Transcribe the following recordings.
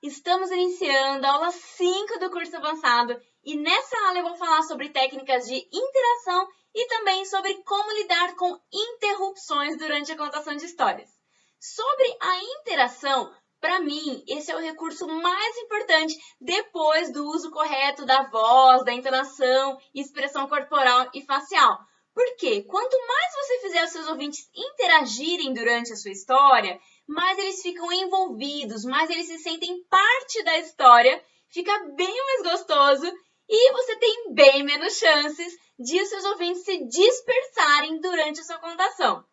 Estamos iniciando a aula 5 do curso avançado e nessa aula eu vou falar sobre técnicas de interação e também sobre como lidar com interrupções durante a contação de histórias. Sobre a interação, para mim, esse é o recurso mais importante depois do uso correto da voz, da entonação, expressão corporal e facial. Porque quanto mais você fizer os seus ouvintes interagirem durante a sua história, mais eles ficam envolvidos, mais eles se sentem parte da história, fica bem mais gostoso e você tem bem menos chances de os seus ouvintes se dispersarem durante a sua contação.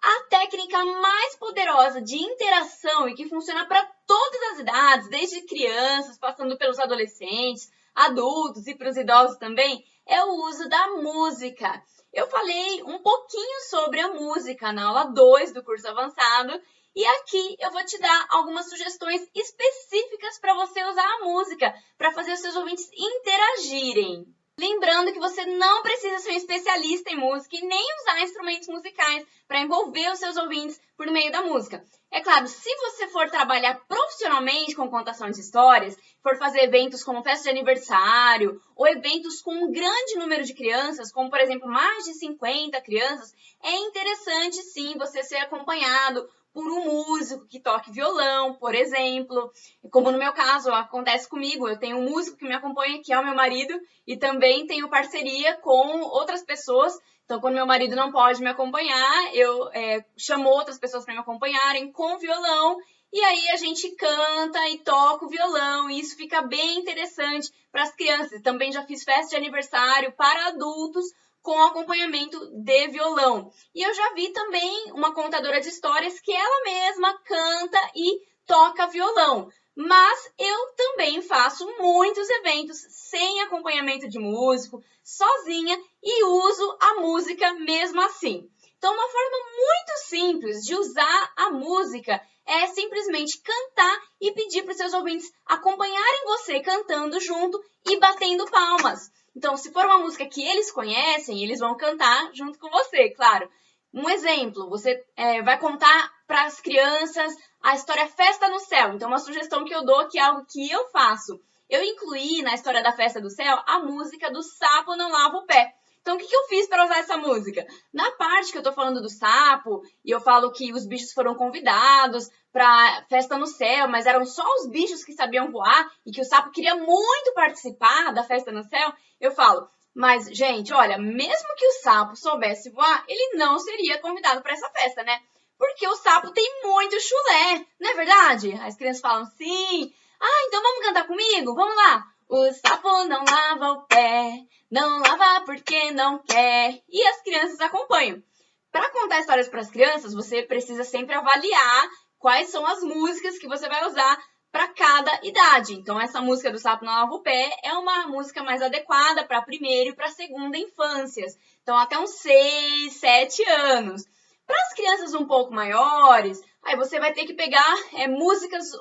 A técnica mais poderosa de interação e que funciona para todas as idades, desde crianças, passando pelos adolescentes, adultos e para os idosos também, é o uso da música. Eu falei um pouquinho sobre a música na aula 2 do curso avançado e aqui eu vou te dar algumas sugestões específicas para você usar a música para fazer os seus ouvintes interagirem. Lembrando que você não precisa ser um especialista em música e nem usar instrumentos musicais para envolver os seus ouvintes por meio da música. É claro, se você for trabalhar profissionalmente com contação de histórias, for fazer eventos como festa de aniversário ou eventos com um grande número de crianças, como por exemplo mais de 50 crianças, é interessante sim você ser acompanhado por um músico que toque violão, por exemplo. Como no meu caso, acontece comigo, eu tenho um músico que me acompanha, que é o meu marido, e também tenho parceria com outras pessoas. Então, quando meu marido não pode me acompanhar, eu chamo outras pessoas para me acompanharem com violão, e aí a gente canta e toca o violão, e isso fica bem interessante para as crianças. Também já fiz festa de aniversário para adultos, com acompanhamento de violão. E eu já vi também uma contadora de histórias que ela mesma canta e toca violão. Mas eu também faço muitos eventos sem acompanhamento de músico, sozinha, e uso a música mesmo assim. Então, uma forma muito simples de usar a música é simplesmente cantar e pedir para os seus ouvintes acompanharem você cantando junto e batendo palmas. Então, se for uma música que eles conhecem, eles vão cantar junto com você, claro. Um exemplo, você vai contar para as crianças a história Festa no Céu. Então, uma sugestão que eu dou, que é algo que eu faço. Eu incluí na história da Festa do Céu a música do Sapo Não Lava o Pé. Então, o que eu fiz para usar essa música? Na parte que eu estou falando do sapo, e eu falo que os bichos foram convidados para Festa no Céu, mas eram só os bichos que sabiam voar e que o sapo queria muito participar da Festa no Céu, eu falo, mas, gente, olha, mesmo que o sapo soubesse voar, ele não seria convidado para essa festa, né? Porque o sapo tem muito chulé, não é verdade? As crianças falam, sim. Ah, então vamos cantar comigo? Vamos lá. O sapo não lava o pé, não lava porque não quer. E as crianças acompanham. Para contar histórias para as crianças, você precisa sempre avaliar quais são as músicas que você vai usar para cada idade. Então, essa música do Sapo Não Lava o Pé é uma música mais adequada para a primeira e para a segunda infâncias. Então, até uns 6, 7 anos. Para as crianças um pouco maiores, aí você vai ter que pegar músicas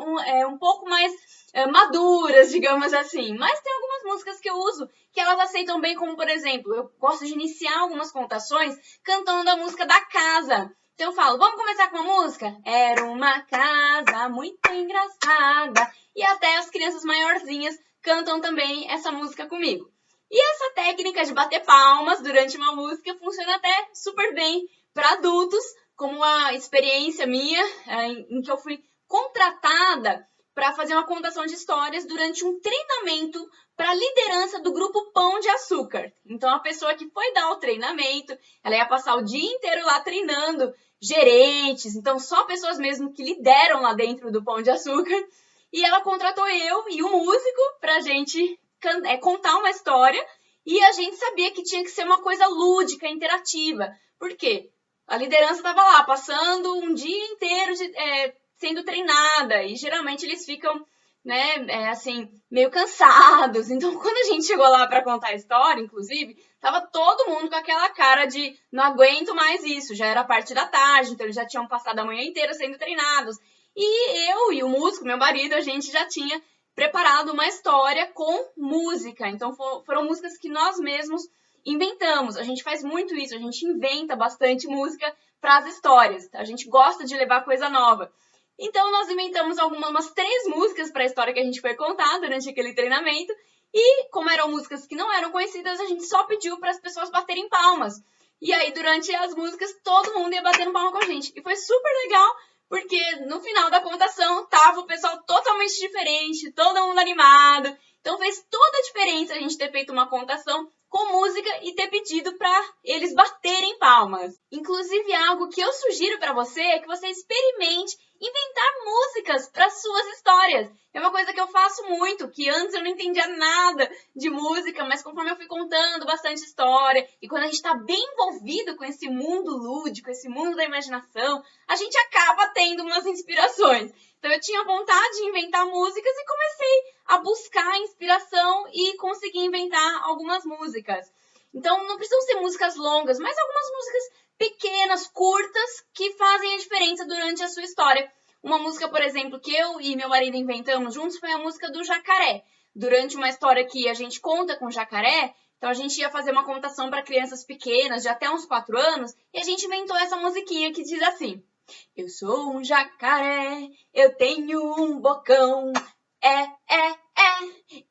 um pouco mais maduras, digamos assim. Mas tem algumas músicas que eu uso que elas aceitam bem, como por exemplo, eu gosto de iniciar algumas contações cantando a música da casa. Então eu falo, vamos começar com a música? Era uma casa muito engraçada. E até as crianças maiorzinhas cantam também essa música comigo. E essa técnica de bater palmas durante uma música funciona até super bem para adultos, como uma experiência minha em que eu fui contratada para fazer uma contação de histórias durante um treinamento para a liderança do grupo Pão de Açúcar. Então, a pessoa que foi dar o treinamento, ela ia passar o dia inteiro lá treinando gerentes, então só pessoas mesmo que lideram lá dentro do Pão de Açúcar. E ela contratou eu e um músico para a gente contar uma história e a gente sabia que tinha que ser uma coisa lúdica, interativa. Por quê? A liderança estava lá, passando um dia inteiro sendo treinada, e geralmente eles ficam, meio cansados. Então, quando a gente chegou lá para contar a história, inclusive, tava todo mundo com aquela cara de não aguento mais isso, já era parte da tarde, então eles já tinham passado a manhã inteira sendo treinados. E eu e o músico, meu marido, a gente já tinha preparado uma história com música. Então, foram músicas que nós mesmos inventamos. A gente faz muito isso, a gente inventa bastante música para as histórias. A gente gosta de levar coisa nova. Então, nós inventamos umas 3 músicas para a história que a gente foi contar durante aquele treinamento. E, como eram músicas que não eram conhecidas, a gente só pediu para as pessoas baterem palmas. E aí, durante as músicas, todo mundo ia batendo palma com a gente. E foi super legal, porque no final da contação, tava o pessoal totalmente diferente, todo mundo animado. Então, fez toda a diferença a gente ter feito uma contação com música e ter pedido para eles baterem palmas. Inclusive, algo que eu sugiro para você é que você experimente inventar músicas para suas histórias. É uma coisa que eu faço muito, que antes eu não entendia nada de música, mas conforme eu fui contando bastante história, e quando a gente está bem envolvido com esse mundo lúdico, esse mundo da imaginação, a gente acaba tendo umas inspirações. Então eu tinha vontade de inventar músicas e comecei a buscar inspiração e consegui inventar algumas músicas. Então não precisam ser músicas longas, mas algumas músicas pequenas, curtas, que fazem a diferença durante a sua história. Uma música, por exemplo, que eu e meu marido inventamos juntos foi a música do jacaré. Durante uma história que a gente conta com jacaré, então a gente ia fazer uma contação para crianças pequenas, de até uns 4 anos, e a gente inventou essa musiquinha que diz assim: eu sou um jacaré, eu tenho um bocão,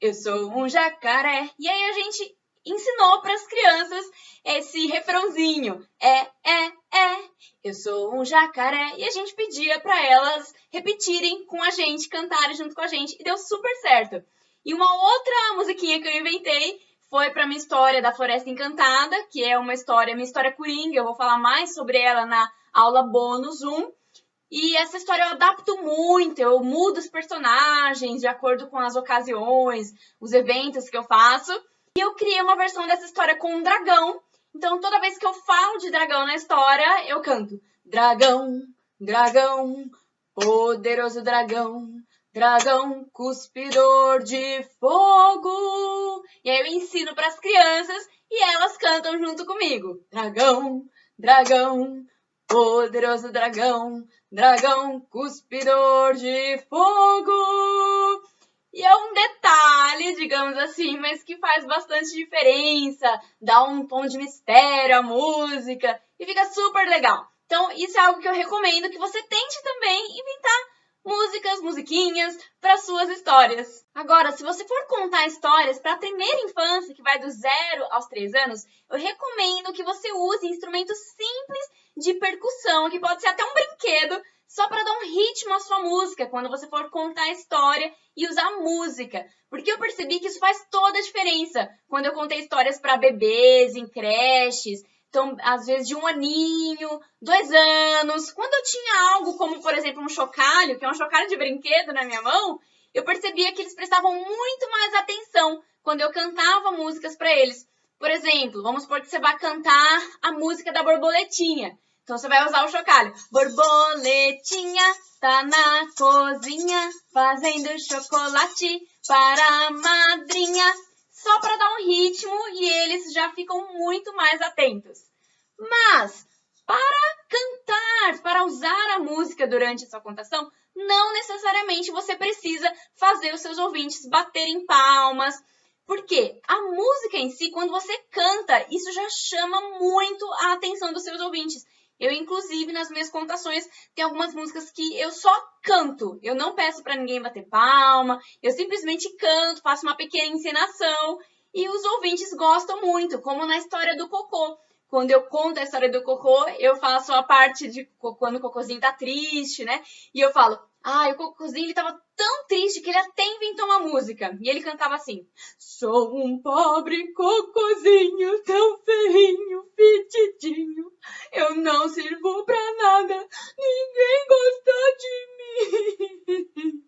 eu sou um jacaré. E aí a gente ensinou para as crianças esse refrãozinho, eu sou um jacaré. E a gente pedia para elas repetirem com a gente, cantarem junto com a gente, e deu super certo. E uma outra musiquinha que eu inventei foi para minha história da Floresta Encantada, que é uma história, minha história coringa, eu vou falar mais sobre ela na aula bônus 1. E essa história eu adapto muito, eu mudo os personagens de acordo com as ocasiões, os eventos que eu faço. E eu criei uma versão dessa história com um dragão. Então, toda vez que eu falo de dragão na história, eu canto: dragão, dragão, poderoso dragão, dragão cuspidor de fogo. E aí eu ensino para as crianças e elas cantam junto comigo: dragão, dragão, poderoso dragão, dragão cuspidor de fogo. E é um detalhe, digamos assim, mas que faz bastante diferença, dá um tom de mistério à música e fica super legal. Então, isso é algo que eu recomendo que você tente também inventar músicas, musiquinhas para suas histórias. Agora, se você for contar histórias para a primeira infância, que vai do 0 aos 3 anos, eu recomendo que você use instrumentos simples de percussão, que pode ser até um brinquedo, só para dar um ritmo à sua música, quando você for contar a história e usar música. Porque eu percebi que isso faz toda a diferença quando eu contei histórias para bebês, em creches. Então, às vezes de 1 aninho, 2 anos. Quando eu tinha algo como, por exemplo, um chocalho, que é um chocalho de brinquedo na minha mão, eu percebia que eles prestavam muito mais atenção quando eu cantava músicas para eles. Por exemplo, vamos supor que você vai cantar a música da borboletinha. Então, você vai usar o chocalho. Borboletinha tá na cozinha fazendo chocolate para a madrinha. Só para dar um ritmo e eles já ficam muito mais atentos. Mas, para cantar, para usar a música durante a sua contação, não necessariamente você precisa fazer os seus ouvintes baterem palmas. Porque a música em si, quando você canta, isso já chama muito a atenção dos seus ouvintes. Eu, inclusive, nas minhas contações, tem algumas músicas que eu só canto. Eu não peço para ninguém bater palma, eu simplesmente canto, faço uma pequena encenação e os ouvintes gostam muito, como na história do Cocô. Quando eu conto a história do Cocô, eu faço a parte de quando o Cocôzinho tá triste, né? E eu falo: o Cocôzinho ele tava tão triste que ele até inventou uma música. E ele cantava assim: sou um pobre Cocôzinho tão feinho, fedidinho. Eu não sirvo pra nada, ninguém gosta de mim.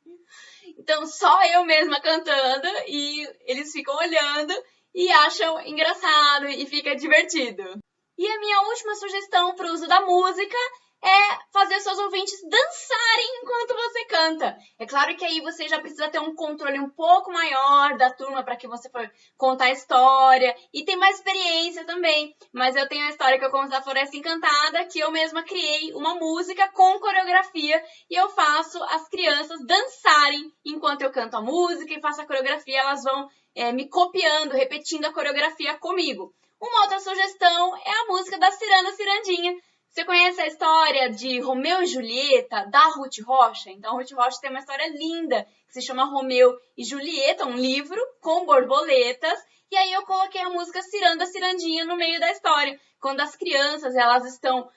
Então, só eu mesma cantando e eles ficam olhando e acham engraçado e fica divertido. E a minha última sugestão para o uso da música é fazer seus ouvintes dançarem enquanto você canta. É claro que aí você já precisa ter um controle um pouco maior da turma para que você for contar a história e tem mais experiência também. Mas eu tenho a história que eu conto da Floresta Encantada, que eu mesma criei uma música com coreografia e eu faço as crianças dançarem enquanto eu canto a música e faço a coreografia, elas vão me copiando, repetindo a coreografia comigo. Uma outra sugestão é a música da Ciranda Cirandinha. Você conhece a história de Romeu e Julieta, da Ruth Rocha? Então, Ruth Rocha tem uma história linda, que se chama Romeu e Julieta, um livro com borboletas. E aí eu coloquei a música Ciranda, Cirandinha no meio da história. Quando as crianças elas estão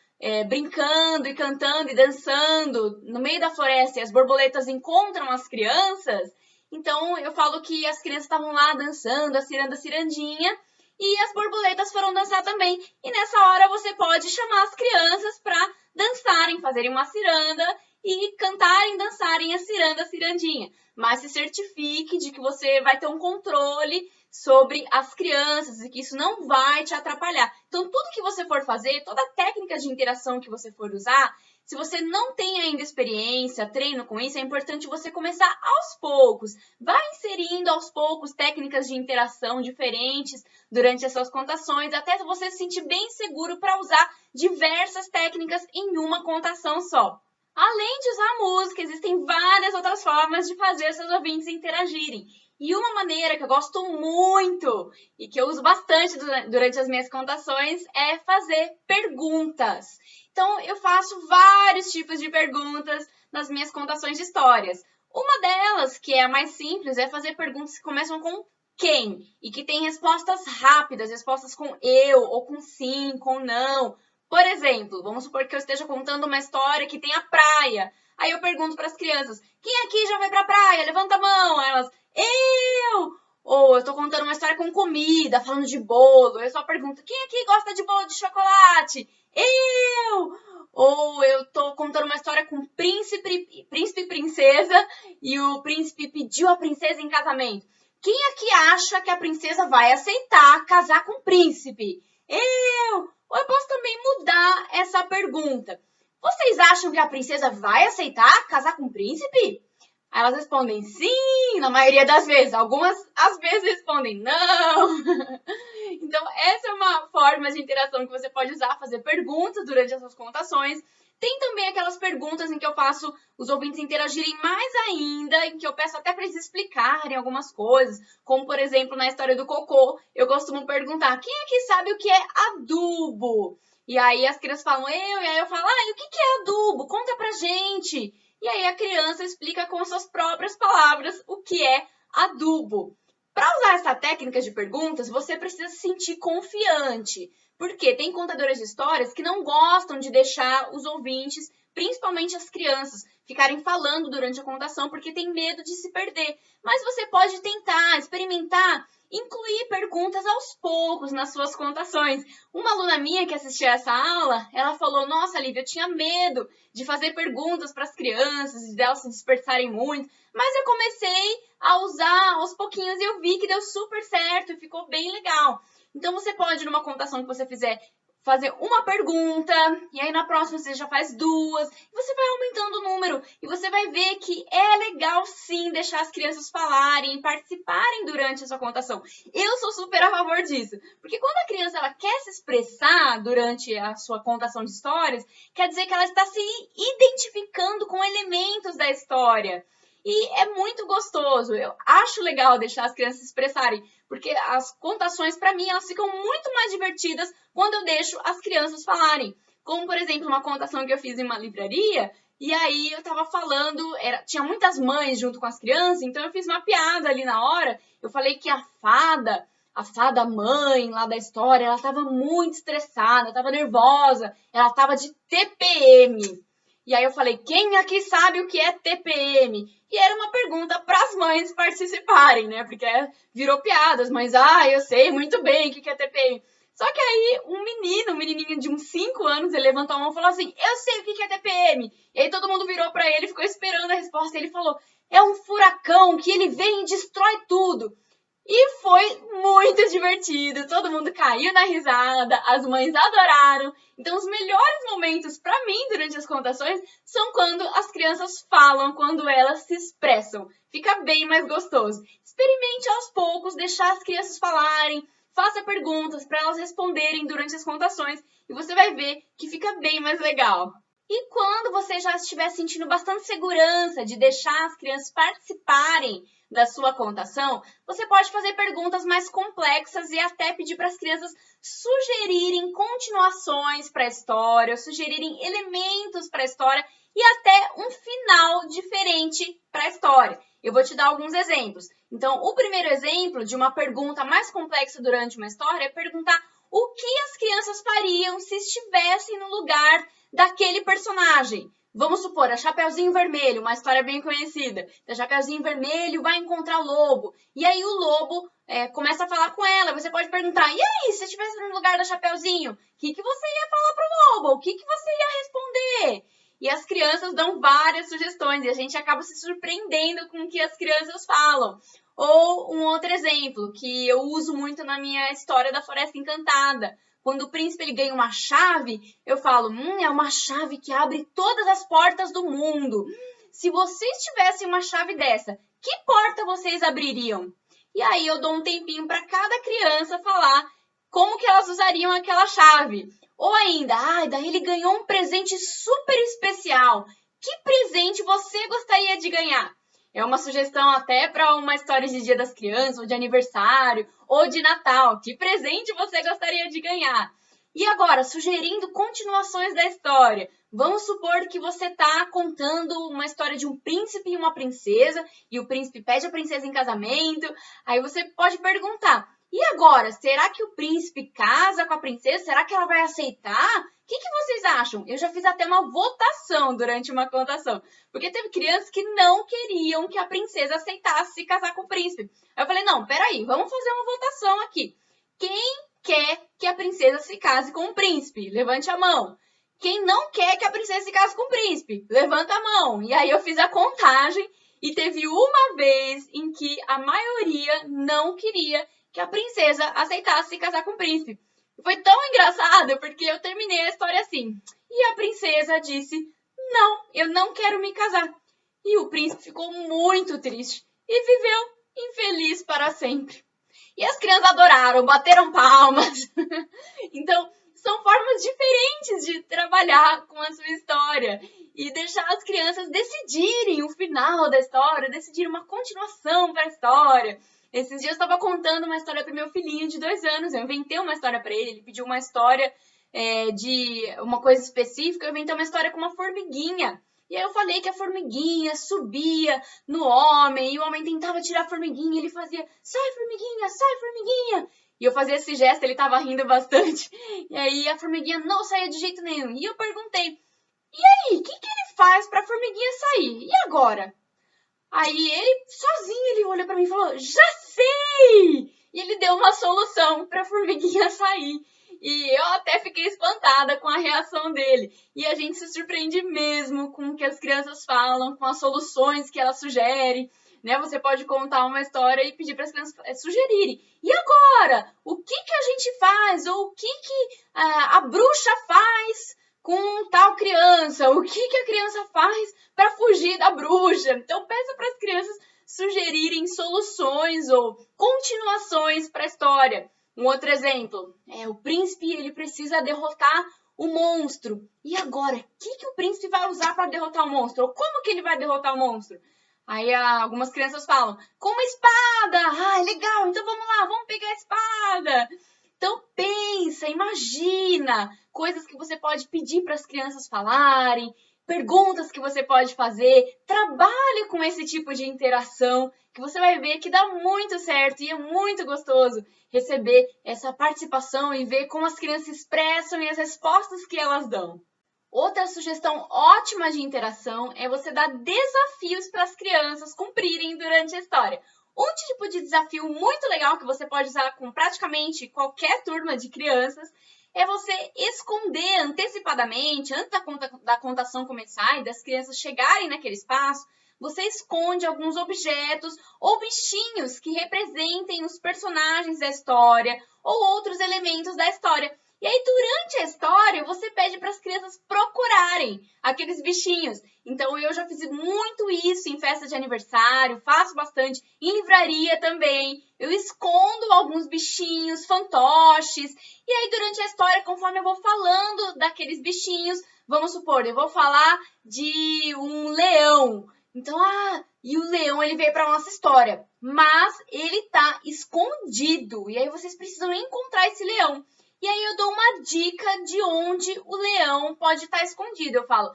brincando e cantando e dançando no meio da floresta e as borboletas encontram as crianças, então eu falo que as crianças estavam lá dançando a ciranda, cirandinha, e as borboletas foram dançar também. E nessa hora você pode chamar as crianças para dançarem, fazerem uma ciranda e cantarem, dançarem a ciranda, cirandinha. Mas se certifique de que você vai ter um controle sobre as crianças e que isso não vai te atrapalhar. Então, tudo que você for fazer, toda técnica de interação que você for usar, se você não tem ainda experiência, treino com isso, é importante você começar aos poucos. Vai inserindo aos poucos técnicas de interação diferentes durante as suas contações, até você se sentir bem seguro para usar diversas técnicas em uma contação só. Além de usar música, existem várias outras formas de fazer seus ouvintes interagirem. E uma maneira que eu gosto muito e que eu uso bastante durante as minhas contações é fazer perguntas. Então, eu faço vários tipos de perguntas nas minhas contações de histórias. Uma delas, que é a mais simples, é fazer perguntas que começam com quem e que tem respostas rápidas, respostas com eu, ou com sim, com não. Por exemplo, vamos supor que eu esteja contando uma história que tem a praia. Aí eu pergunto para as crianças, quem aqui já foi para a praia? Levanta a mão. Aí elas, eu! Ou eu estou contando uma história com comida, falando de bolo. Eu só pergunto, quem aqui gosta de bolo de chocolate? Eu! Ou eu estou contando uma história com príncipe e princesa e o príncipe pediu a princesa em casamento. Quem aqui acha que a princesa vai aceitar casar com o príncipe? Eu! Ou eu posso também mudar essa pergunta. Vocês acham que a princesa vai aceitar casar com o príncipe? Aí elas respondem sim, na maioria das vezes. Algumas, às vezes, respondem não. Então, essa é uma forma de interação que você pode usar, fazer perguntas durante as suas contações. Tem também aquelas perguntas em que eu faço os ouvintes interagirem mais ainda, em que eu peço até para eles explicarem algumas coisas, como, por exemplo, na história do cocô, eu costumo perguntar, quem aqui sabe o que é adubo? E aí as crianças falam, eu, e aí eu falo, e o que é adubo? Conta pra gente! E aí a criança explica com as suas próprias palavras o que é adubo. Para usar essa técnica de perguntas, você precisa se sentir confiante. Porque tem contadoras de histórias que não gostam de deixar os ouvintes, principalmente as crianças, ficarem falando durante a contação porque tem medo de se perder. Mas você pode tentar, experimentar, incluir perguntas aos poucos nas suas contações. Uma aluna minha que assistia essa aula, ela falou, nossa, Lívia, eu tinha medo de fazer perguntas para as crianças, de elas se dispersarem muito, mas eu comecei a usar aos pouquinhos e eu vi que deu super certo e ficou bem legal. Então, você pode, numa contação que você fizer, fazer uma pergunta, e aí na próxima você já faz duas, e você vai aumentando o número, e você vai ver que é legal sim deixar as crianças falarem e participarem durante a sua contação. Eu sou super a favor disso, porque quando a criança ela quer se expressar durante a sua contação de histórias, quer dizer que ela está se identificando com elementos da história. E é muito gostoso, eu acho legal deixar as crianças se expressarem, porque as contações, para mim, elas ficam muito mais divertidas quando eu deixo as crianças falarem. Como, por exemplo, uma contação que eu fiz em uma livraria, e aí eu tava falando, tinha muitas mães junto com as crianças, então eu fiz uma piada ali na hora, eu falei que a fada mãe lá da história, ela tava muito estressada, tava nervosa, ela tava de TPM. E aí eu falei, quem aqui sabe o que é TPM? E era uma pergunta para as mães participarem, né? Porque virou piada, as mães, eu sei muito bem o que é TPM. Só que aí um menininho de uns 5 anos, ele levantou a mão e falou assim, eu sei o que é TPM. E aí todo mundo virou para ele, ficou esperando a resposta. E ele falou, é um furacão que ele vem e destrói tudo. E foi muito divertido, todo mundo caiu na risada, as mães adoraram. Então, os melhores momentos para mim durante as contações são quando as crianças falam, quando elas se expressam. Fica bem mais gostoso. Experimente aos poucos, deixar as crianças falarem, faça perguntas para elas responderem durante as contações e você vai ver que fica bem mais legal. E quando você já estiver sentindo bastante segurança de deixar as crianças participarem da sua contação, você pode fazer perguntas mais complexas e até pedir para as crianças sugerirem continuações para a história, sugerirem elementos para a história e até um final diferente para a história. Eu vou te dar alguns exemplos. Então, o primeiro exemplo de uma pergunta mais complexa durante uma história é perguntar o que as crianças fariam se estivessem no lugar daquele personagem. Vamos supor, a Chapeuzinho Vermelho, uma história bem conhecida. A Chapeuzinho Vermelho vai encontrar o lobo. E aí o lobo começa a falar com ela. Você pode perguntar, e aí, se estivesse no lugar da Chapeuzinho, o que você ia falar pro lobo? O que você ia responder? E as crianças dão várias sugestões e a gente acaba se surpreendendo com o que as crianças falam. Ou um outro exemplo, que eu uso muito na minha história da Floresta Encantada. Quando o príncipe ele ganha uma chave, eu falo, é uma chave que abre todas as portas do mundo. Se vocês tivessem uma chave dessa, que porta vocês abririam? E aí eu dou um tempinho para cada criança falar como que elas usariam aquela chave. Ou ainda, daí ele ganhou um presente super especial. Que presente você gostaria de ganhar? É uma sugestão até para uma história de Dia das Crianças, ou de aniversário, ou de Natal. Que presente você gostaria de ganhar? E agora, sugerindo continuações da história. Vamos supor que você está contando uma história de um príncipe e uma princesa, e o príncipe pede a princesa em casamento. Aí você pode perguntar, e agora, será que o príncipe casa com a princesa? Será que ela vai aceitar? O que vocês acham? Eu já fiz até uma votação durante uma contação. Porque teve crianças que não queriam que a princesa aceitasse se casar com o príncipe. Aí eu falei, não, peraí, vamos fazer uma votação aqui. Quem quer que a princesa se case com o príncipe? Levante a mão. Quem não quer que a princesa se case com o príncipe? Levanta a mão. E aí eu fiz a contagem e teve uma vez em que a maioria não queria que a princesa aceitasse se casar com o príncipe. Foi tão engraçado, porque eu terminei a história assim. E a princesa disse, não, eu não quero me casar. E o príncipe ficou muito triste e viveu infeliz para sempre. E as crianças adoraram, bateram palmas. Então, são formas diferentes de trabalhar com a sua história e deixar as crianças decidirem o final da história, decidirem uma continuação para a história. Esses dias eu estava contando uma história para o meu filhinho de 2 anos. Eu inventei uma história para ele. Ele pediu uma história de uma coisa específica. Eu inventei uma história com uma formiguinha. E aí eu falei que a formiguinha subia no homem. E o homem tentava tirar a formiguinha. E ele fazia, sai formiguinha, sai formiguinha. E eu fazia esse gesto, ele estava rindo bastante. E aí a formiguinha não saía de jeito nenhum. E eu perguntei, e aí, o que ele faz para a formiguinha sair? E agora? Aí ele, sozinho, ele olhou para mim e falou, já sei! E ele deu uma solução para a formiguinha sair. E eu até fiquei espantada com a reação dele. E a gente se surpreende mesmo com o que as crianças falam, com as soluções que elas sugerem. Né? Você pode contar uma história e pedir para as crianças sugerirem. E agora? O que a gente faz? Ou o que a bruxa faz com tal criança? O que a criança faz para fugir da bruxa? Então, peça para as crianças sugerirem soluções ou continuações para a história. Um outro exemplo, o príncipe ele precisa derrotar o monstro. E agora, o que o príncipe vai usar para derrotar o monstro? Ou como que ele vai derrotar o monstro? Aí algumas crianças falam, com uma espada! Legal, então vamos lá, vamos pegar a espada! Então pensa, imagina coisas que você pode pedir para as crianças falarem, perguntas que você pode fazer, trabalhe com esse tipo de interação, que você vai ver que dá muito certo e é muito gostoso receber essa participação e ver como as crianças expressam e as respostas que elas dão. Outra sugestão ótima de interação é você dar desafios para as crianças cumprirem durante a história. Um tipo de desafio muito legal que você pode usar com praticamente qualquer turma de crianças é você esconder antecipadamente, antes da contação começar e das crianças chegarem naquele espaço, você esconde alguns objetos ou bichinhos que representem os personagens da história ou outros elementos da história. E aí, durante a história, você pede para as crianças procurarem aqueles bichinhos. Então, eu já fiz muito isso em festa de aniversário, faço bastante, em livraria também. Eu escondo alguns bichinhos, fantoches. E aí, durante a história, conforme eu vou falando daqueles bichinhos, Vamos supor, eu vou falar de um leão. Então, e o leão, ele veio para nossa história, mas ele tá escondido. E aí vocês precisam encontrar esse leão. E aí eu dou uma dica de onde o leão pode estar escondido. Eu falo,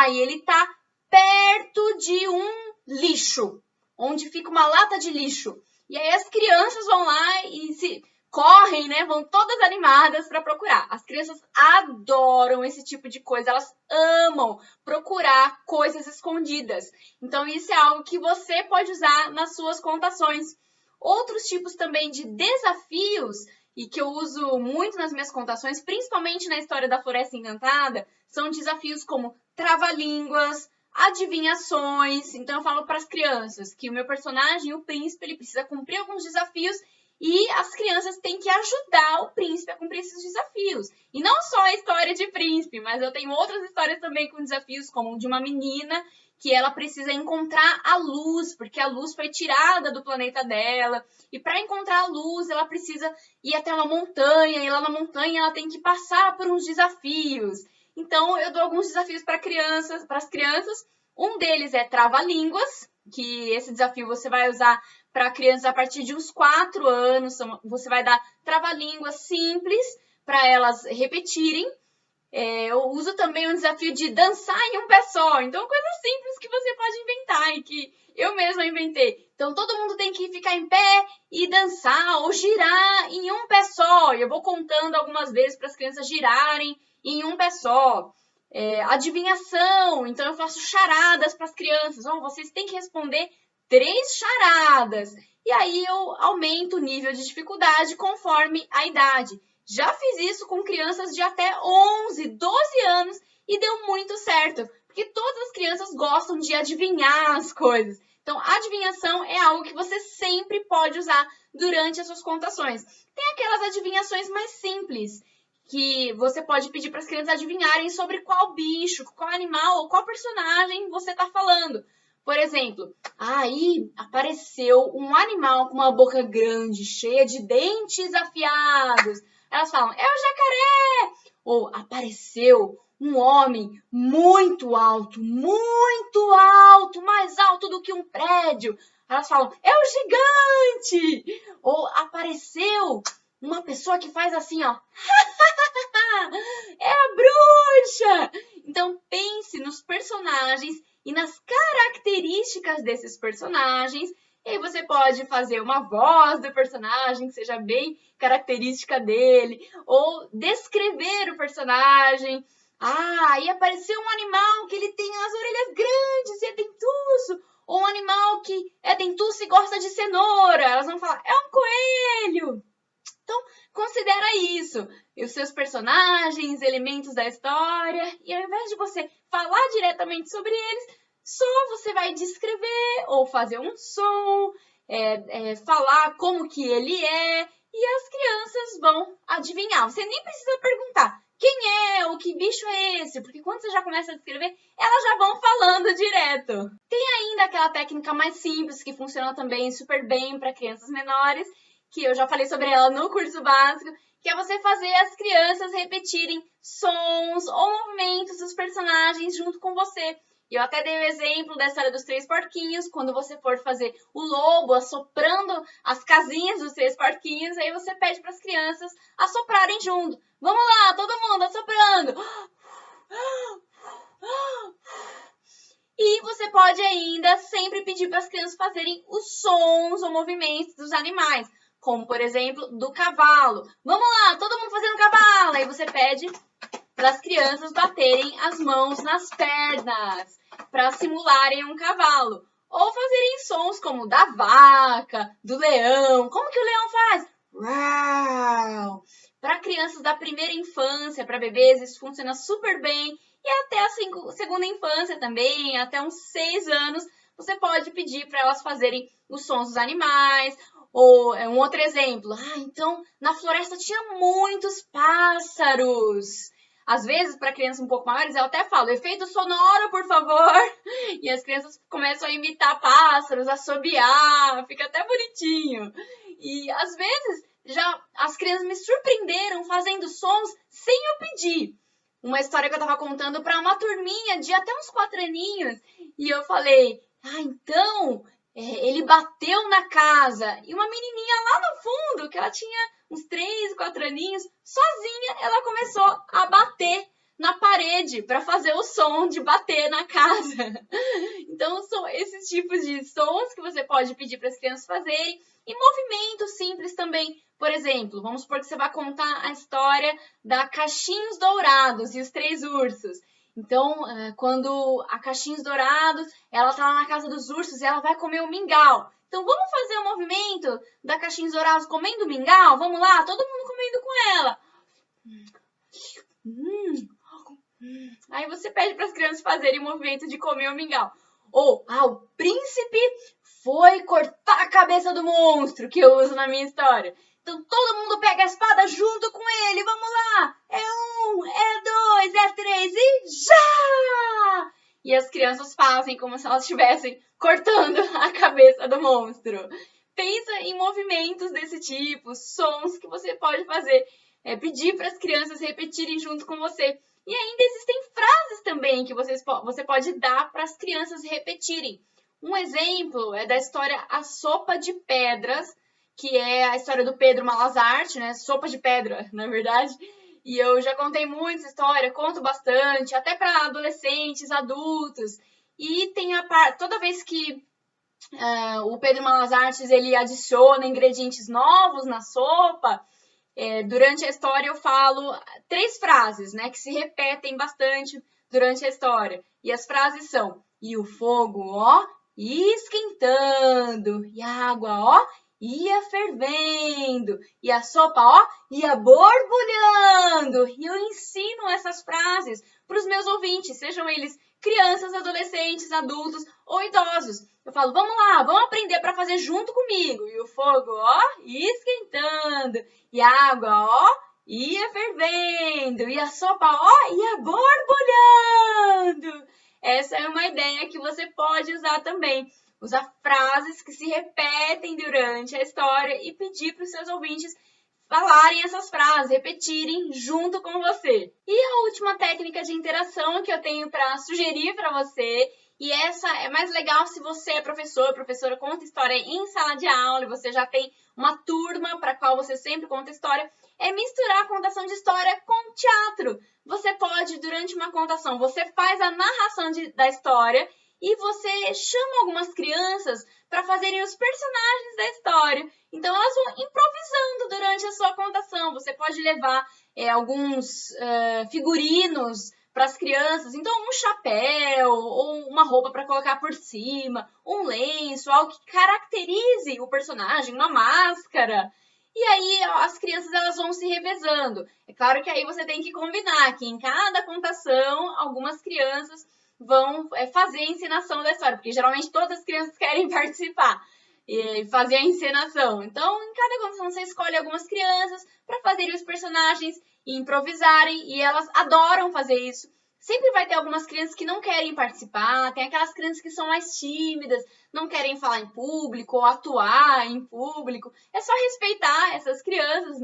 e ele tá perto de um lixo, onde fica uma lata de lixo. E aí as crianças vão lá e correm, né? Vão todas animadas para procurar. As crianças adoram esse tipo de coisa, elas amam procurar coisas escondidas. Então isso é algo que você pode usar nas suas contações. Outros tipos também de desafios, e que eu uso muito nas minhas contações, principalmente na história da Floresta Encantada, são desafios como trava-línguas, adivinhações. Então eu falo para as crianças que o meu personagem, o príncipe, ele precisa cumprir alguns desafios e as crianças têm que ajudar o príncipe a cumprir esses desafios. E não só a história de príncipe, mas eu tenho outras histórias também com desafios, como de uma menina que ela precisa encontrar a luz, porque a luz foi tirada do planeta dela. E para encontrar a luz, ela precisa ir até uma montanha, e lá na montanha ela tem que passar por uns desafios. Então, eu dou alguns desafios para as crianças. Um deles é trava-línguas, que esse desafio você vai usar para crianças a partir de uns 4 anos. Você vai dar trava-línguas simples para elas repetirem. Eu uso também um desafio de dançar em um pé só. Então, coisas simples que você pode inventar e que eu mesma inventei. Então, todo mundo tem que ficar em pé e dançar ou girar em um pé só. E eu vou contando algumas vezes para as crianças girarem em um pé só. Adivinhação. Então, eu faço charadas para as crianças. Vocês têm que responder 3 charadas. E aí, eu aumento o nível de dificuldade conforme a idade. Já fiz isso com crianças de até 11, 12 anos e deu muito certo, porque todas as crianças gostam de adivinhar as coisas. Então, adivinhação é algo que você sempre pode usar durante as suas contações. Tem aquelas adivinhações mais simples, que você pode pedir para as crianças adivinharem sobre qual bicho, qual animal ou qual personagem você está falando. Por exemplo, aí apareceu um animal com uma boca grande, cheia de dentes afiados. Elas falam, é o jacaré! Ou apareceu um homem muito alto, mais alto do que um prédio. Elas falam, é o gigante! Ou apareceu uma pessoa que faz assim, ó. É a bruxa! Então pense nos personagens e nas características desses personagens. E aí você pode fazer uma voz do personagem que seja bem característica dele, ou descrever o personagem. E apareceu um animal que ele tem as orelhas grandes e é dentuço, ou um animal que é dentuço e gosta de cenoura. Elas vão falar, é um coelho. Então, considera isso, e os seus personagens, elementos da história, e ao invés de você falar diretamente sobre eles, só você vai descrever ou fazer um som, falar como que ele é, e as crianças vão adivinhar. Você nem precisa perguntar quem é ou que bicho é esse, porque quando você já começa a descrever, elas já vão falando direto. Tem ainda aquela técnica mais simples, que funciona também super bem para crianças menores, que eu já falei sobre ela no curso básico, que é você fazer as crianças repetirem sons ou movimentos dos personagens junto com você. E eu até dei o exemplo da história dos 3 porquinhos, quando você for fazer o lobo assoprando as casinhas dos 3 porquinhos, aí você pede para as crianças assoprarem junto. Vamos lá, todo mundo assoprando! E você pode ainda sempre pedir para as crianças fazerem os sons ou movimentos dos animais, como, por exemplo, do cavalo. Vamos lá, todo mundo fazendo cavalo! Aí você pede para as crianças baterem as mãos nas pernas, para simularem um cavalo. Ou fazerem sons como da vaca, do leão. Como que o leão faz? Uau! Para crianças da primeira infância, para bebês, isso funciona super bem. E até a segunda infância também, até uns 6 anos, você pode pedir para elas fazerem os sons dos animais. Ou um outro exemplo. Então, na floresta tinha muitos pássaros. Às vezes, para crianças um pouco maiores, eu até falo, efeito sonoro, por favor. E as crianças começam a imitar pássaros, assobiar, fica até bonitinho. E às vezes, já as crianças me surpreenderam fazendo sons sem eu pedir. uma história que eu estava contando para uma turminha de até uns 4 aninhos. E eu falei, então, ele bateu na casa. E uma menininha lá no fundo, que ela tinha uns 3, 4 aninhos, sozinha, ela começou a bater na parede para fazer o som de bater na casa. Então, são esses tipos de sons que você pode pedir para as crianças fazerem. E movimentos simples também. Por exemplo, vamos supor que você vai contar a história da Cachinhos Dourados e os 3 ursos. Então, quando a Cachinhos Dourados, ela tá lá na casa dos ursos e ela vai comer o mingau. Então, vamos fazer o movimento da Cachinhos Dourados comendo mingau? Vamos lá, todo mundo comendo com ela. Aí você pede para as crianças fazerem o movimento de comer o mingau. Ou, o príncipe foi cortar a cabeça do monstro, que eu uso na minha história. Então, todo mundo pega a espada junto com ele. Vamos lá! É 1, é 2, é 3 e já! E as crianças fazem como se elas estivessem cortando a cabeça do monstro. Pensa em movimentos desse tipo, sons que você pode fazer. Pedir para as crianças repetirem junto com você. E ainda existem frases também que você pode dar para as crianças repetirem. Um exemplo é da história A Sopa de Pedras, que é a história do Pedro Malazarte, né? Sopa de pedra, na verdade. E eu já contei muito essa história, conto bastante, até para adolescentes, adultos. E tem toda vez que o Pedro Malazarte ele adiciona ingredientes novos na sopa, durante a história eu falo 3 frases, né, que se repetem bastante durante a história. E as frases são: e o fogo, ó, ia esquentando, e a água, ó, ia fervendo, e a sopa, ó, ia borbulhando. E eu ensino essas frases para os meus ouvintes, sejam eles crianças, adolescentes, adultos ou idosos. Eu falo, vamos lá, vamos aprender para fazer junto comigo. E o fogo, ó, ia esquentando, e a água, ó, ia fervendo, e a sopa, ó, ia borbulhando. Essa é uma ideia que você pode usar também. Usar frases que se repetem durante a história e pedir para os seus ouvintes falarem essas frases, repetirem junto com você. E a última técnica de interação que eu tenho para sugerir para você, e essa é mais legal se você é professor, professora, conta história em sala de aula e você já tem uma turma para a qual você sempre conta história, é misturar a contação de história com teatro. Você pode, durante uma contação, você faz a narração da história e você chama algumas crianças para fazerem os personagens da história. Então, elas vão improvisando durante a sua contação. Você pode levar alguns figurinos para as crianças. Então, um chapéu ou uma roupa para colocar por cima, um lenço, algo que caracterize o personagem, uma máscara. E aí, as crianças elas vão se revezando. É claro que aí você tem que combinar que em cada contação, algumas crianças vão fazer a encenação da história, porque geralmente todas as crianças querem participar e fazer a encenação. Então, em cada contação você escolhe algumas crianças para fazerem os personagens e improvisarem, e elas adoram fazer isso. Sempre vai ter algumas crianças que não querem participar, tem aquelas crianças que são mais tímidas, não querem falar em público ou atuar em público. É só respeitar essas crianças,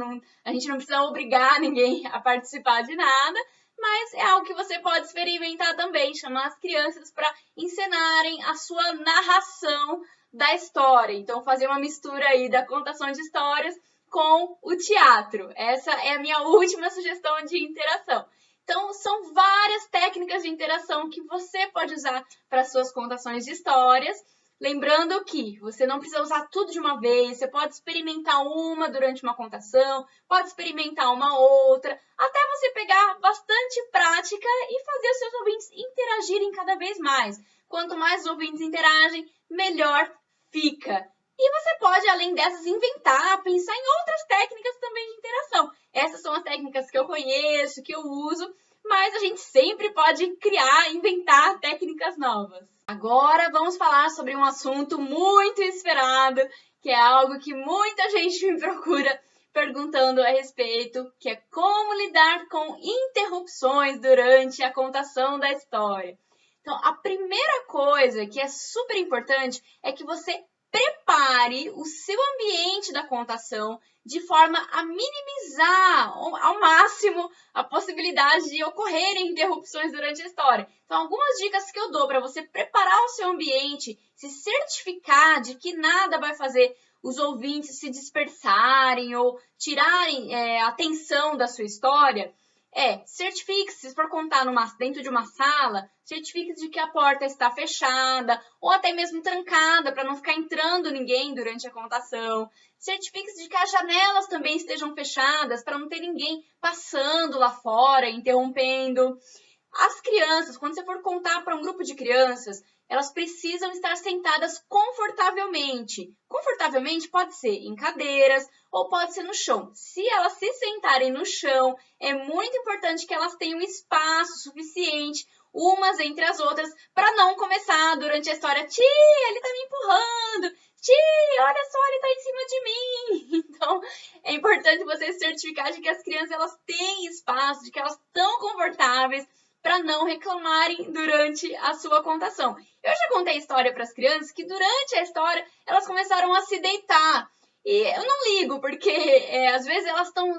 a gente não precisa obrigar ninguém a participar de nada, mas é algo que você pode experimentar também, chamar as crianças para encenarem a sua narração da história. Então, fazer uma mistura aí da contação de histórias com o teatro. Essa é a minha última sugestão de interação. Então, são várias técnicas de interação que você pode usar para suas contações de histórias. Lembrando que você não precisa usar tudo de uma vez, você pode experimentar uma durante uma contação, pode experimentar uma outra, até você pegar bastante prática e fazer os seus ouvintes interagirem cada vez mais. Quanto mais os ouvintes interagem, melhor fica. E você pode, além dessas, inventar, pensar em outras técnicas também de interação. Essas são as técnicas que eu conheço, que eu uso, mas a gente sempre pode criar, inventar técnicas novas. Agora vamos falar sobre um assunto muito esperado, que é algo que muita gente me procura perguntando a respeito, que é como lidar com interrupções durante a contação da história. Então, a primeira coisa que é super importante é que você prepare o seu ambiente da contação de forma a minimizar ao máximo a possibilidade de ocorrerem interrupções durante a história. Então, algumas dicas que eu dou para você preparar o seu ambiente, se certificar de que nada vai fazer os ouvintes se dispersarem ou tirarem a atenção da sua história, certifique-se, se for contar dentro de uma sala, certifique-se de que a porta está fechada ou até mesmo trancada para não ficar entrando ninguém durante a contação. Certifique-se de que as janelas também estejam fechadas para não ter ninguém passando lá fora, interrompendo. As crianças, quando você for contar para um grupo de crianças, elas precisam estar sentadas confortavelmente. Confortavelmente pode ser em cadeiras ou pode ser no chão. Se elas se sentarem no chão, é muito importante que elas tenham espaço suficiente umas entre as outras para não começar durante a história: tia, ele tá me empurrando, tia, olha só, ele tá em cima de mim. Então, é importante você certificar de que as crianças elas têm espaço, de que elas estão confortáveis para não reclamarem durante a sua contação. Eu já contei história para as crianças que durante a história elas começaram a se deitar. E eu não ligo, porque às vezes elas estão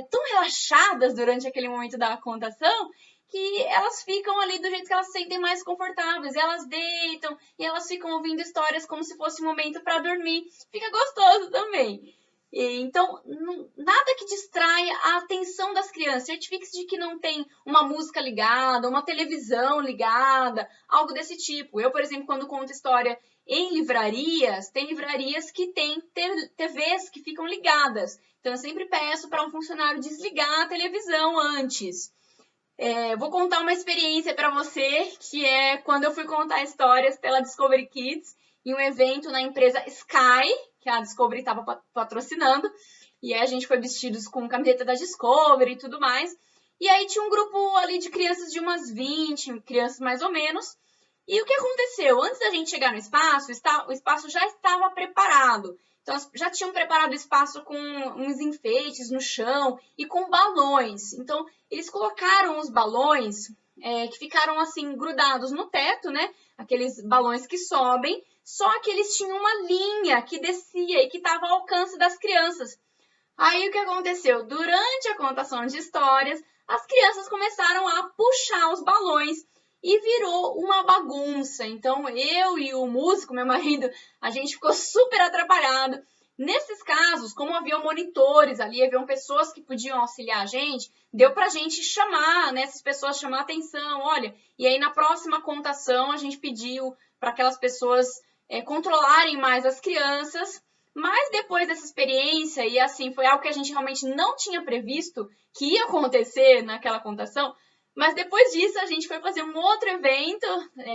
tão relaxadas durante aquele momento da contação que elas ficam ali do jeito que elas se sentem mais confortáveis. E elas deitam e elas ficam ouvindo histórias como se fosse um momento para dormir. Fica gostoso também. Então, nada que distraia a atenção das crianças. Certifique-se de que não tem uma música ligada, uma televisão ligada, algo desse tipo. Eu, por exemplo, quando conto história em livrarias, tem livrarias que têm TVs que ficam ligadas. Então, eu sempre peço para um funcionário desligar a televisão antes. Vou contar uma experiência para você, que é quando eu fui contar histórias pela Discovery Kids em um evento na empresa Sky, que a Discovery estava patrocinando, e aí a gente foi vestidos com camiseta da Discovery e tudo mais, e aí tinha um grupo ali de crianças de umas 20 crianças mais ou menos, e o que aconteceu? Antes da gente chegar no espaço, o espaço já estava preparado. Então, já tinham preparado o espaço com uns enfeites no chão e com balões. Então, eles colocaram os balões que ficaram assim grudados no teto, né? Aqueles balões que sobem, só que eles tinham uma linha que descia e que estava ao alcance das crianças. Aí, o que aconteceu? Durante a contação de histórias, as crianças começaram a puxar os balões e virou uma bagunça. Então, eu e o músico, meu marido, a gente ficou super atrapalhado. Nesses casos, como haviam monitores ali, haviam pessoas que podiam auxiliar a gente, deu pra gente chamar, né, essas pessoas chamar atenção, olha. E aí, na próxima contação, a gente pediu para aquelas pessoas controlarem mais as crianças. Mas depois dessa experiência, e assim, foi algo que a gente realmente não tinha previsto que ia acontecer naquela contação, mas depois disso, a gente foi fazer um outro evento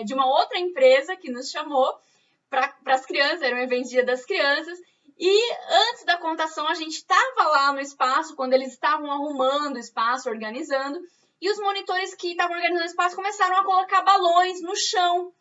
de uma outra empresa que nos chamou para as crianças, era um evento Dia das Crianças, e antes da contação, a gente estava lá no espaço, quando eles estavam arrumando o espaço, organizando, e os monitores que estavam organizando o espaço começaram a colocar balões no chão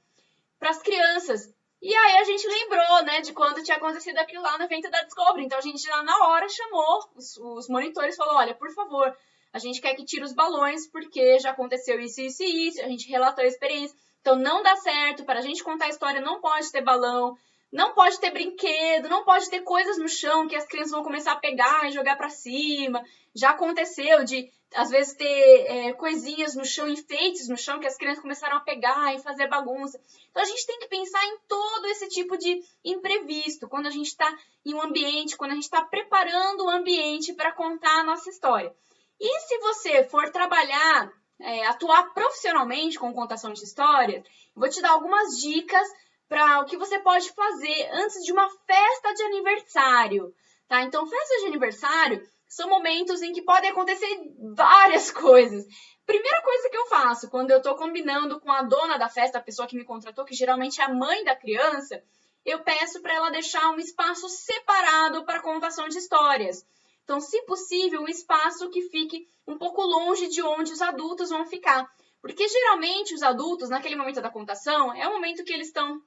para as crianças. E aí a gente lembrou, né, de quando tinha acontecido aquilo lá no evento da Discovery. Então a gente lá na hora chamou os monitores e falou: olha, por favor, a gente quer que tire os balões porque já aconteceu isso, isso e isso. A gente relatou a experiência. Então não dá certo, para a gente contar a história não pode ter balão, não pode ter brinquedo, não pode ter coisas no chão que as crianças vão começar a pegar e jogar para cima. Já aconteceu de, às vezes, ter coisinhas no chão, enfeites no chão, que as crianças começaram a pegar e fazer bagunça. Então, a gente tem que pensar em todo esse tipo de imprevisto, quando a gente está em um ambiente, quando a gente está preparando o ambiente para contar a nossa história. E se você for trabalhar, atuar profissionalmente com contação de histórias, eu vou te dar algumas dicas para o que você pode fazer antes de uma festa de aniversário, tá? Então, festas de aniversário são momentos em que podem acontecer várias coisas. Primeira coisa que eu faço quando eu estou combinando com a dona da festa, a pessoa que me contratou, que geralmente é a mãe da criança, eu peço para ela deixar um espaço separado para contação de histórias. Então, se possível, um espaço que fique um pouco longe de onde os adultos vão ficar. Porque geralmente os adultos, naquele momento da contação, é o momento que eles estão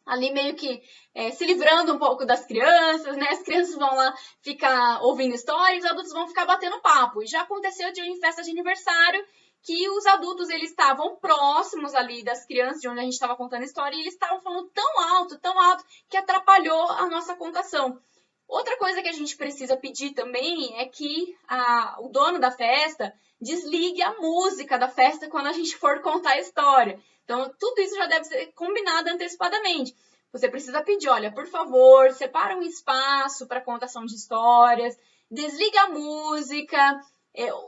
ali meio que se livrando um pouco das crianças, né? As crianças vão lá ficar ouvindo histórias, os adultos vão ficar batendo papo. E já aconteceu de eu ir em festa de aniversário que os adultos eles estavam próximos ali das crianças, de onde a gente estava contando a história, e eles estavam falando tão alto, que atrapalhou a nossa contação. Outra coisa que a gente precisa pedir também é que o dono da festa desligue a música da festa quando a gente for contar a história. Então, tudo isso já deve ser combinado antecipadamente. Você precisa pedir, olha, por favor, separa um espaço para contação de histórias, desliga a música.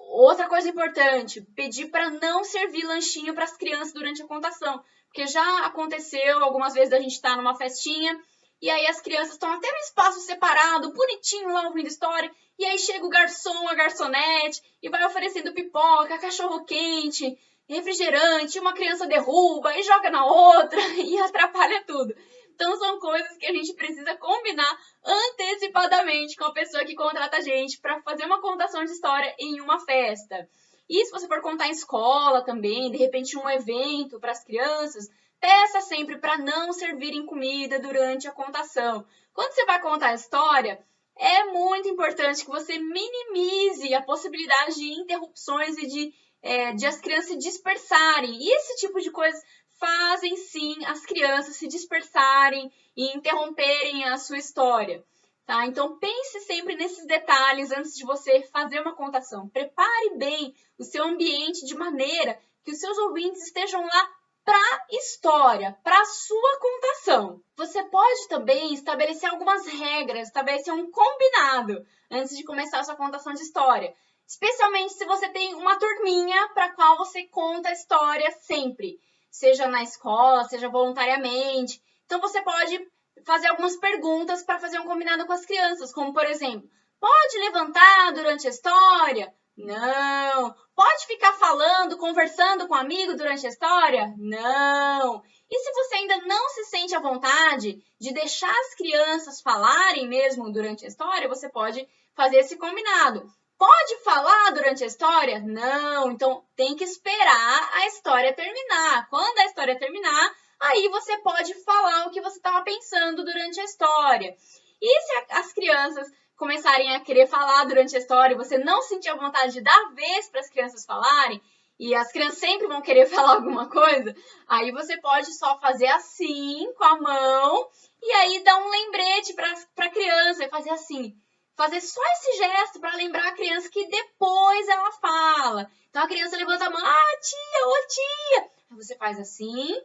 Outra coisa importante, pedir para não servir lanchinho para as crianças durante a contação, porque já aconteceu algumas vezes a gente estar numa festinha e aí as crianças estão até no espaço separado, bonitinho lá ouvindo história, e aí chega o garçom, a garçonete e vai oferecendo pipoca, cachorro-quente, refrigerante, uma criança derruba e joga na outra e atrapalha tudo. Então, são coisas que a gente precisa combinar antecipadamente com a pessoa que contrata a gente para fazer uma contação de história em uma festa. E se você for contar em escola também, de repente um evento para as crianças, peça sempre para não servirem comida durante a contação. Quando você vai contar a história, é muito importante que você minimize a possibilidade de interrupções e de as crianças se dispersarem. E esse tipo de coisa fazem sim as crianças se dispersarem e interromperem a sua história. Tá? Então pense sempre nesses detalhes antes de você fazer uma contação. Prepare bem o seu ambiente de maneira que os seus ouvintes estejam lá para a história, para a sua contação. Você pode também estabelecer algumas regras, estabelecer um combinado antes de começar a sua contação de história. Especialmente se você tem uma turminha para a qual você conta a história sempre. Seja na escola, seja voluntariamente. Então, você pode fazer algumas perguntas para fazer um combinado com as crianças, como, por exemplo, pode levantar durante a história? Não. Pode ficar falando, conversando com um amigo durante a história? Não. E se você ainda não se sente à vontade de deixar as crianças falarem mesmo durante a história, você pode fazer esse combinado. Pode falar durante a história? Não. Então, tem que esperar a história terminar. Quando a história terminar, aí você pode falar o que você estava pensando durante a história. E se as crianças começarem a querer falar durante a história e você não sentir a vontade de dar vez para as crianças falarem, e as crianças sempre vão querer falar alguma coisa, aí você pode só fazer assim, com a mão, e aí dar um lembrete para a criança e fazer assim. Fazer só esse gesto para lembrar a criança que depois ela fala. Então, a criança levanta a mão, tia, ô tia. Aí você faz assim,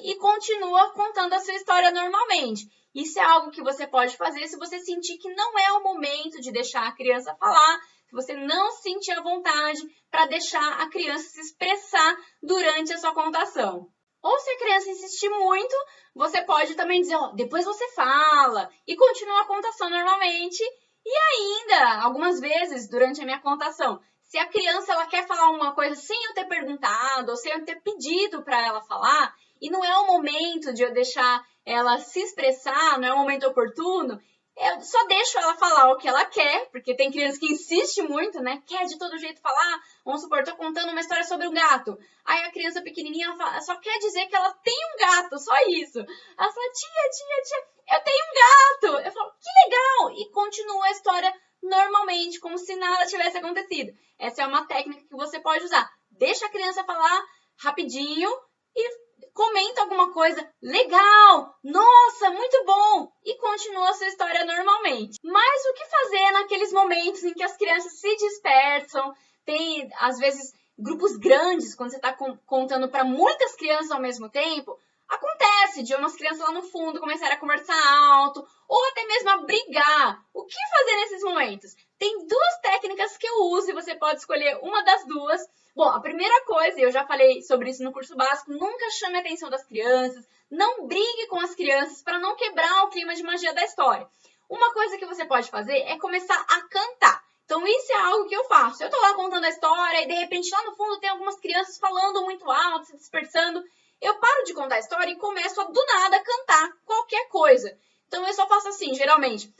e continua contando a sua história normalmente. Isso é algo que você pode fazer se você sentir que não é o momento de deixar a criança falar, se você não sentir a vontade para deixar a criança se expressar durante a sua contação. Ou se a criança insistir muito, você pode também dizer, depois você fala e continua a contação normalmente. E ainda, algumas vezes durante a minha contação, se a criança ela quer falar uma coisa sem eu ter perguntado ou sem eu ter pedido para ela falar, e não é o momento de eu deixar ela se expressar, não é o momento oportuno, eu só deixo ela falar o que ela quer, porque tem criança que insiste muito, né? Quer de todo jeito falar. Vamos supor, tô contando uma história sobre um gato. Aí a criança pequenininha ela só quer dizer que ela tem um gato, só isso. Ela fala, tia, eu tenho um gato. Eu falo, que legal! E continua a história normalmente, como se nada tivesse acontecido. Essa é uma técnica que você pode usar. Deixa a criança falar rapidinho e comenta alguma coisa legal, nossa, muito bom, e continua a sua história normalmente. Mas o que fazer naqueles momentos em que as crianças se dispersam? Tem, às vezes, grupos grandes, quando você está contando para muitas crianças ao mesmo tempo, acontece de umas crianças lá no fundo começarem a conversar alto, ou até mesmo a brigar. O que fazer nesses momentos? Tem duas técnicas que eu uso e você pode escolher uma das duas. Bom, a primeira coisa, e eu já falei sobre isso no curso básico, nunca chame a atenção das crianças, não brigue com as crianças para não quebrar o clima de magia da história. Uma coisa que você pode fazer é começar a cantar. Então, isso é algo que eu faço. Eu tô lá contando a história e, de repente, lá no fundo tem algumas crianças falando muito alto, se dispersando. Eu paro de contar a história e começo a, do nada, cantar qualquer coisa. Então, eu só faço assim, geralmente.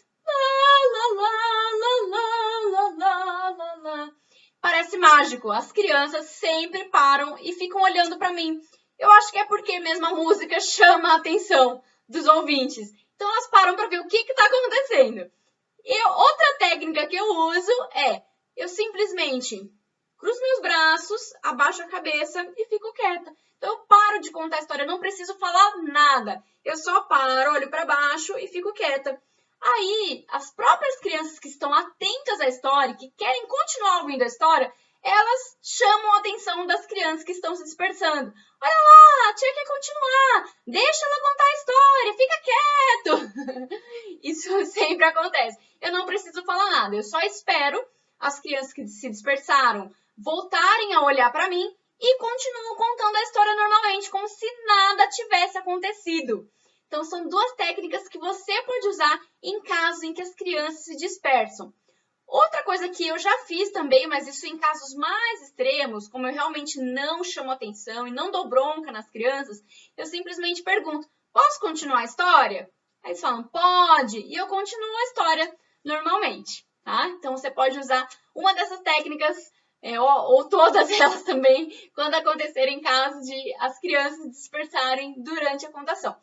Parece mágico. As crianças sempre param e ficam olhando para mim. Eu acho que é porque mesmo a música chama a atenção dos ouvintes. Então, elas param para ver o que está acontecendo. E outra técnica que eu uso é, eu simplesmente cruzo meus braços, abaixo a cabeça e fico quieta. Então eu paro de contar a história, eu não preciso falar nada. Eu só paro, olho para baixo e fico quieta. Aí, as próprias crianças que estão atentas à história, que querem continuar ouvindo a história, elas chamam a atenção das crianças que estão se dispersando. Olha lá, a tia quer continuar, deixa ela contar a história, fica quieto. Isso sempre acontece. Eu não preciso falar nada, eu só espero as crianças que se dispersaram voltarem a olhar para mim e continuo contando a história normalmente, como se nada tivesse acontecido. Então, são duas técnicas que você pode usar em casos em que as crianças se dispersam. Outra coisa que eu já fiz também, mas isso em casos mais extremos, como eu realmente não chamo atenção e não dou bronca nas crianças, eu simplesmente pergunto, posso continuar a história? Aí eles falam, pode, e eu continuo a história normalmente, tá? Então, você pode usar uma dessas técnicas, ou todas elas também, quando acontecerem casos de as crianças se dispersarem durante a contação.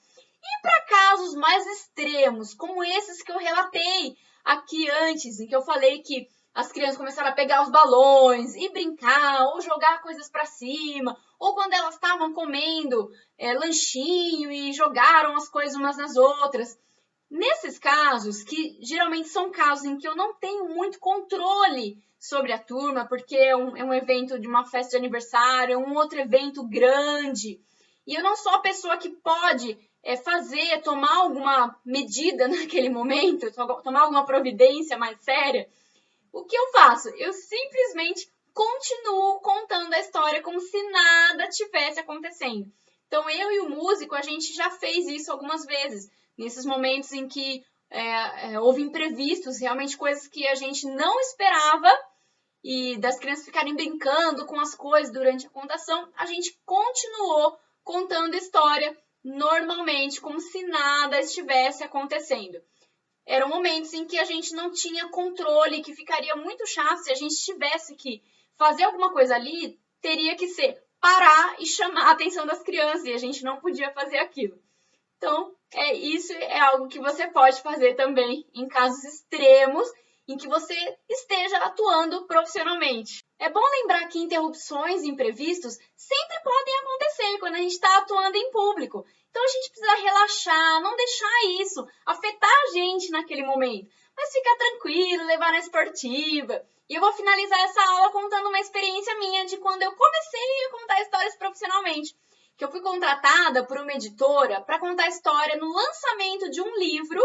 E para casos mais extremos, como esses que eu relatei aqui antes, em que eu falei que as crianças começaram a pegar os balões e brincar, ou jogar coisas para cima, ou quando elas estavam comendo lanchinho e jogaram as coisas umas nas outras. Nesses casos, que geralmente são casos em que eu não tenho muito controle sobre a turma, porque é um evento de uma festa de aniversário, é um outro evento grande, e eu não sou a pessoa que pode tomar alguma medida naquele momento, tomar alguma providência mais séria, o que eu faço? Eu simplesmente continuo contando a história como se nada tivesse acontecendo. Então, eu e o músico, a gente já fez isso algumas vezes, nesses momentos em que houve imprevistos, realmente coisas que a gente não esperava, e das crianças ficarem brincando com as coisas durante a contação, a gente continuou contando a história normalmente, como se nada estivesse acontecendo. Eram momentos em que a gente não tinha controle, que ficaria muito chato se a gente tivesse que fazer alguma coisa ali, teria que ser parar e chamar a atenção das crianças, e a gente não podia fazer aquilo. Então, isso é algo que você pode fazer também em casos extremos, em que você esteja atuando profissionalmente. É bom lembrar que interrupções e imprevistos sempre podem acontecer quando a gente está atuando em público. Então, a gente precisa relaxar, não deixar isso afetar a gente naquele momento. Mas ficar tranquilo, levar na esportiva. E eu vou finalizar essa aula contando uma experiência minha de quando eu comecei a contar histórias profissionalmente. Que eu fui contratada por uma editora para contar a história no lançamento de um livro.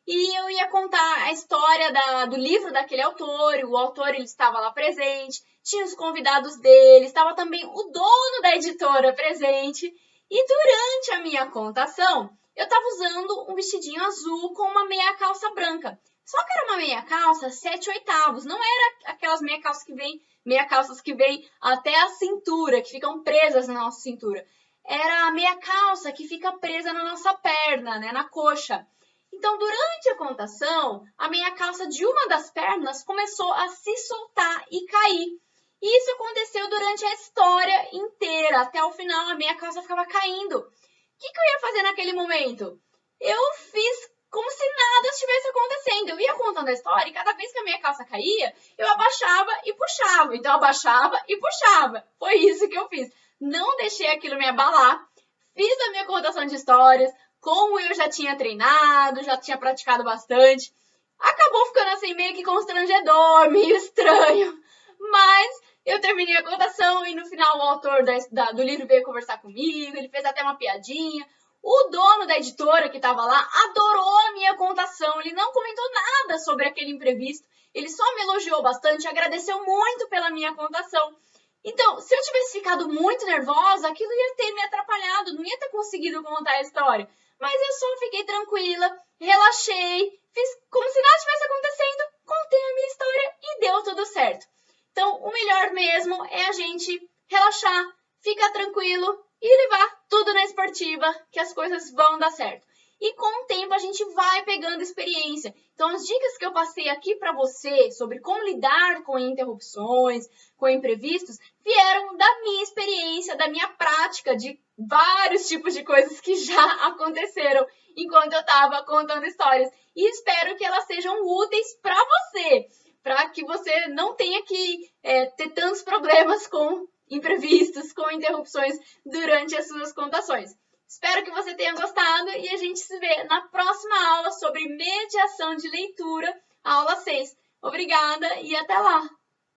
E eu ia contar a história do livro daquele autor, o autor ele estava lá presente, tinha os convidados dele, estava também o dono da editora presente. E durante a minha contação, eu estava usando um vestidinho azul com uma meia calça branca. Só que era uma meia calça 7/8, não era aquelas meia calças que vêm até a cintura, que ficam presas na nossa cintura. Era a meia calça que fica presa na nossa perna, né, na coxa. Então, durante a contação, a meia calça de uma das pernas começou a se soltar e cair. E isso aconteceu durante a história inteira. Até o final, a meia calça ficava caindo. O que eu ia fazer naquele momento? Eu fiz como se nada estivesse acontecendo. Eu ia contando a história e cada vez que a meia calça caía, eu abaixava e puxava. Então, eu abaixava e puxava. Foi isso que eu fiz. Não deixei aquilo me abalar. Fiz a minha contação de histórias. Como eu já tinha treinado, já tinha praticado bastante, acabou ficando assim meio que constrangedor, meio estranho. Mas eu terminei a contação e no final o autor do livro veio conversar comigo, ele fez até uma piadinha. O dono da editora que estava lá adorou a minha contação, ele não comentou nada sobre aquele imprevisto, ele só me elogiou bastante, agradeceu muito pela minha contação. Então, se eu tivesse ficado muito nervosa, aquilo ia ter me atrapalhado, não ia ter conseguido contar a história. Mas eu só fiquei tranquila, relaxei, fiz como se nada estivesse acontecendo, contei a minha história e deu tudo certo. Então, o melhor mesmo é a gente relaxar, ficar tranquilo e levar tudo na esportiva, que as coisas vão dar certo. E com o tempo a gente vai pegando experiência. Então, as dicas que eu passei aqui para você sobre como lidar com interrupções, com imprevistos, vieram da minha experiência, da minha prática, de vários tipos de coisas que já aconteceram enquanto eu estava contando histórias. E espero que elas sejam úteis para você, para que você não tenha que ter tantos problemas com imprevistos, com interrupções durante as suas contações. Espero que você tenha gostado e a gente se vê na próxima aula sobre mediação de leitura, a aula 6. Obrigada e até lá!